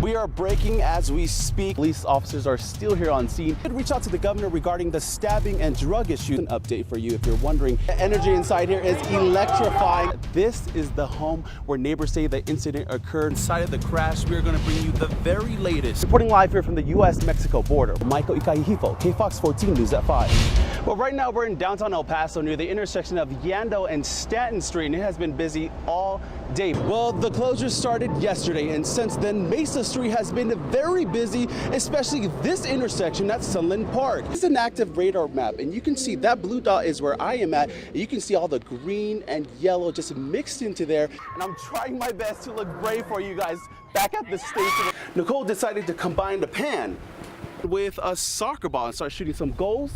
We are breaking as we speak. Police officers are still here on scene. Did reach out to the governor regarding the stabbing and drug issue. An update for you if you're wondering. The energy inside here is electrifying. This is the home where neighbors say the incident occurred. Inside of the crash, we are going to bring you the very latest. Reporting live here from the U.S.-Mexico border, Michael Ikahihifo, KFOX 14 News at 5. Well, right now we're in downtown El Paso near the intersection of Yando and Stanton Street, and it has been busy all day. Well, the closure started yesterday, and since then, Mesa Street has been very busy, especially this intersection at Sunland Park. It's an active radar map, and you can see that blue dot is where I am at, and you can see all the green and yellow just mixed into there, and I'm trying my best to look brave for you guys back at the station. Nicole decided to combine the pan with a soccer ball and start shooting some goals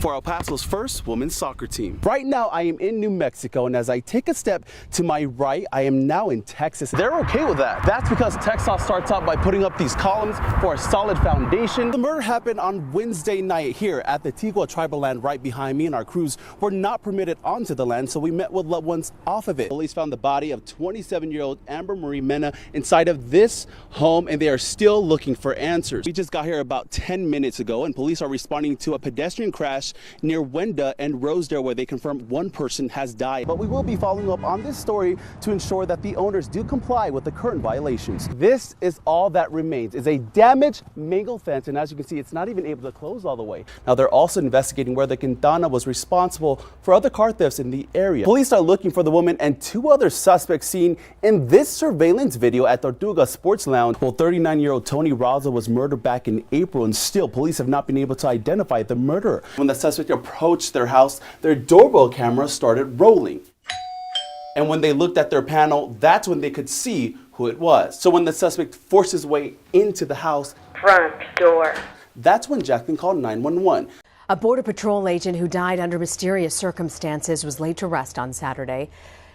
for El Paso's first women's soccer team. Right now, I am in New Mexico, and as I take a step to my right, I am now in Texas. They're okay with that. That's because Texas starts out by putting up these columns for a solid foundation. The murder happened on Wednesday night here at the Tigua tribal land right behind me, and our crews were not permitted onto the land, so we met with loved ones off of it. Police found the body of 27-year-old Amber Marie Mena inside of this home, and they are still looking for answers. We just got here about 10 minutes ago, and police are responding to a pedestrian crash near Wenda and Rosedale, where they confirmed one person has died. But we will be following up on this story to ensure that the owners do comply with the current violations. This is all that remains, is a damaged mangled fence, and as you can see, it's not even able to close all the way. Now, they're also investigating whether Quintana was responsible for other car thefts in the area. Police are looking for the woman and two other suspects seen in this surveillance video at Tortuga Sports Lounge. Well, 39-year-old Tony Raza was murdered back in April, and still police have not been able to identify the murderer. When the suspect approached their house, their doorbell camera started rolling. And when they looked at their panel, that's when they could see who it was. So when the suspect forced his way into the house, front door, that's when Jacqueline called 911. A Border Patrol agent who died under mysterious circumstances was laid to rest on Saturday.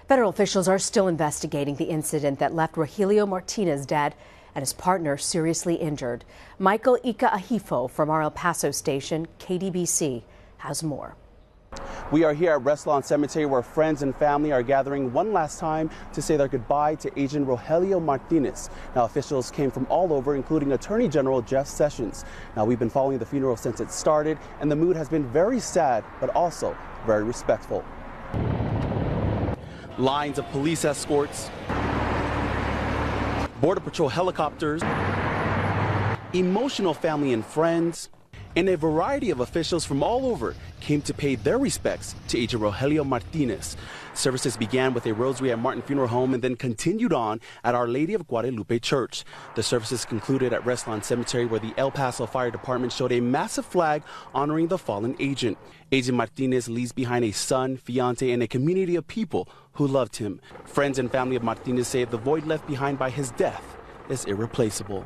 Federal officials are still investigating the incident that left Rogelio Martinez dead and his partner seriously injured. Michael Ikahihifo from our El Paso station, KDBC, has more. We are here at Restlawn Cemetery, where friends and family are gathering one last time to say their goodbye to Agent Rogelio Martinez. Now, officials came from all over, including Attorney General Jeff Sessions. Now, we've been following the funeral since it started, and the mood has been very sad, but also very respectful. Lines of police escorts, Border Patrol helicopters, emotional family and friends, and a variety of officials from all over came to pay their respects to Agent Rogelio Martinez. Services began with a rosary at Martin Funeral Home and then continued on at Our Lady of Guadalupe Church. The services concluded at Restlawn Cemetery, where the El Paso Fire Department showed a massive flag honoring the fallen agent. Agent Martinez leaves behind a son, fiance, and a community of people who loved him. Friends and family of Martinez say the void left behind by his death is irreplaceable.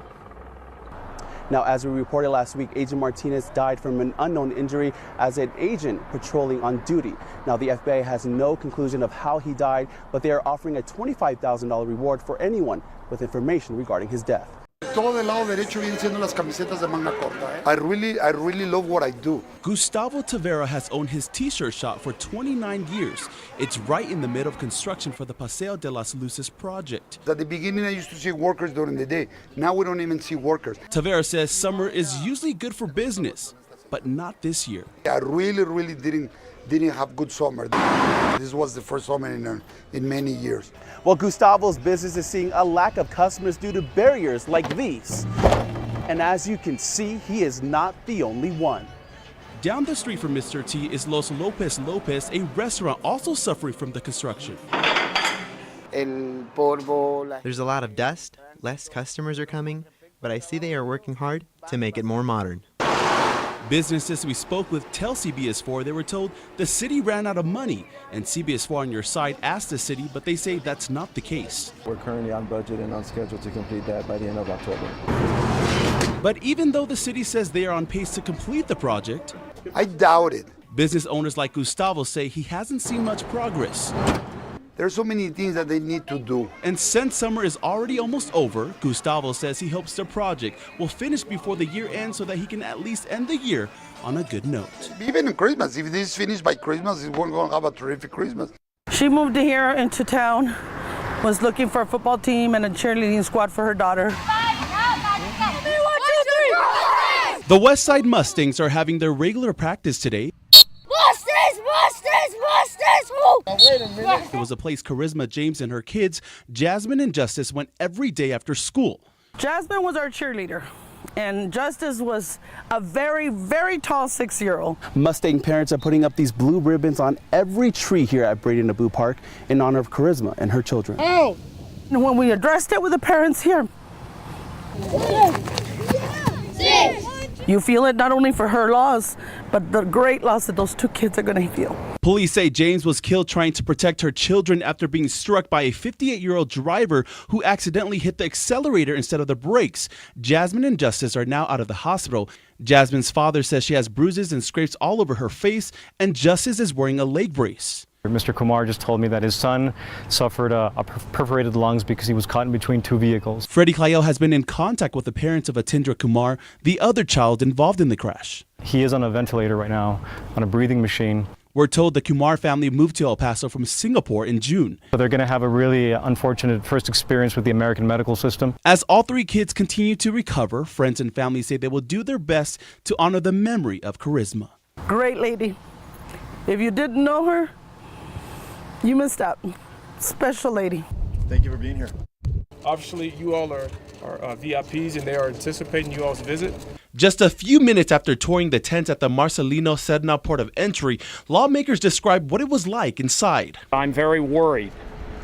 Now, as we reported last week, Agent Martinez died from an unknown injury as an agent patrolling on duty. Now, the FBI has no conclusion of how he died, but they are offering a $25,000 reward for anyone with information regarding his death. Todo del lado derecho vienen siendo las camisetas de manga corta. I really love what I do. Gustavo Tavera has owned his t-shirt shop for 29 years. It's right in the middle of construction for the Paseo de las Luces project. At the beginning, I used to see workers during the day. Now we don't even see workers. Tavera says summer is usually good for business, but not this year. I really didn't have good summer. This was the first summer in many years. Well, Gustavo's business is seeing a lack of customers due to barriers like these. And as you can see, he is not the only one. Down the street from Mr. T is Los Lopez Lopez, a restaurant also suffering from the construction. There's a lot of dust, less customers are coming, but I see they are working hard to make it more modern. Businesses we spoke with tell CBS4 they were told the city ran out of money, and CBS4 on your side asked the city, but they say that's not the case. We're currently on budget and on schedule to complete that by the end of October. But even though the city says they are on pace to complete the project, I doubt it. business owners like Gustavo say he hasn't seen much progress. There's so many things that they need to do. And since summer is already almost over, Gustavo says he hopes the project will finish before the year ends so that he can at least end the year on a good note. Even in Christmas, if this is finished by Christmas, we're going to have a terrific Christmas. She moved here into town, was looking for a football team and a cheerleading squad for her daughter. The West Side Mustangs are having their regular practice today. Wait a minute. It was a place Charisma James and her kids, Jasmine and Justice, went every day after school. Jasmine was our cheerleader, and Justice was a very, very tall 6-year-old. Mustang parents are putting up these blue ribbons on every tree here at Brady Naboo Park in honor of Charisma and her children. Oh! And when we addressed it with the parents here, you feel it not only for her loss, but the great loss that those 2 kids are going to feel. Police say James was killed trying to protect her children after being struck by a 58-year-old driver who accidentally hit the accelerator instead of the brakes. Jasmine and Justice are now out of the hospital. Jasmine's father says she has bruises and scrapes all over her face, and Justice is wearing a leg brace. Mr. Kumar just told me that his son suffered perforated lungs because he was caught in between 2 vehicles. Freddie Clayo has been in contact with the parents of Atindra Kumar, the other child involved in the crash. He is on a ventilator right now, on a breathing machine. We're told the Kumar family moved to El Paso from Singapore in June. So they're going to have a really unfortunate first experience with the American medical system. As all 3 kids continue to recover, friends and family say they will do their best to honor the memory of Charisma. Great lady. If you didn't know her, you missed out. Special lady. Thank you for being here. Obviously, you all are VIPs and they are anticipating you all's visit. Just a few minutes after touring the tents at the Marcelino Sedna port of entry, lawmakers described what it was like inside. I'm very worried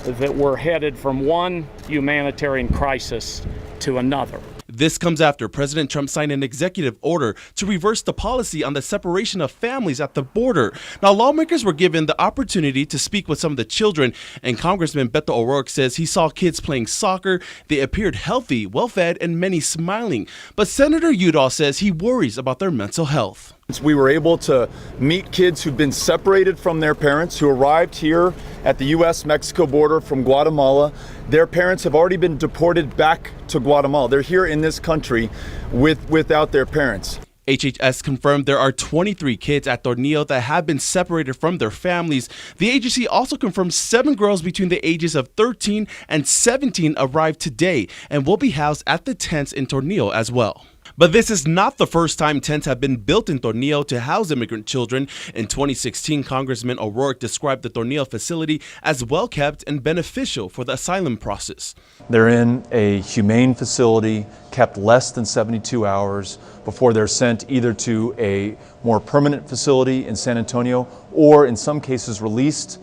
that we're headed from one humanitarian crisis to another. This comes after President Trump signed an executive order to reverse the policy on the separation of families at the border. Now, lawmakers were given the opportunity to speak with some of the children, and Congressman Beto O'Rourke says he saw kids playing soccer. They appeared healthy, well-fed, and many smiling. But Senator Udall says he worries about their mental health. We were able to meet kids who've been separated from their parents who arrived here at the U.S.-Mexico border from Guatemala. Their parents have already been deported back to Guatemala. They're here in this country without their parents. HHS confirmed there are 23 kids at Tornillo that have been separated from their families. The agency also confirmed 7 girls between the ages of 13 and 17 arrived today and will be housed at the tents in Tornillo as well. But this is not the first time tents have been built in Tornillo to house immigrant children. In 2016, Congressman O'Rourke described the Tornillo facility as well-kept and beneficial for the asylum process. They're in a humane facility, kept less than 72 hours before they're sent either to a more permanent facility in San Antonio or in some cases released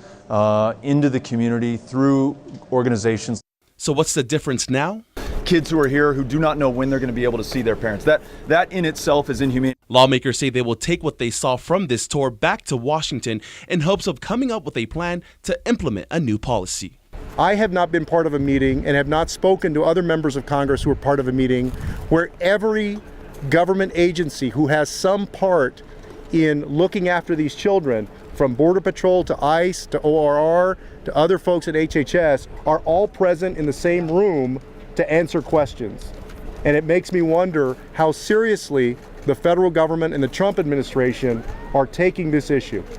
into the community through organizations. So what's the difference now? Kids who are here who do not know when they're going to be able to see their parents. That in itself is inhumane. Lawmakers say they will take what they saw from this tour back to Washington in hopes of coming up with a plan to implement a new policy. I have not been part of a meeting and have not spoken to other members of Congress who are part of a meeting where every government agency who has some part in looking after these children, from Border Patrol to ICE to ORR to other folks at HHS, are all present in the same room to answer questions. And it makes me wonder how seriously the federal government and the Trump administration are taking this issue.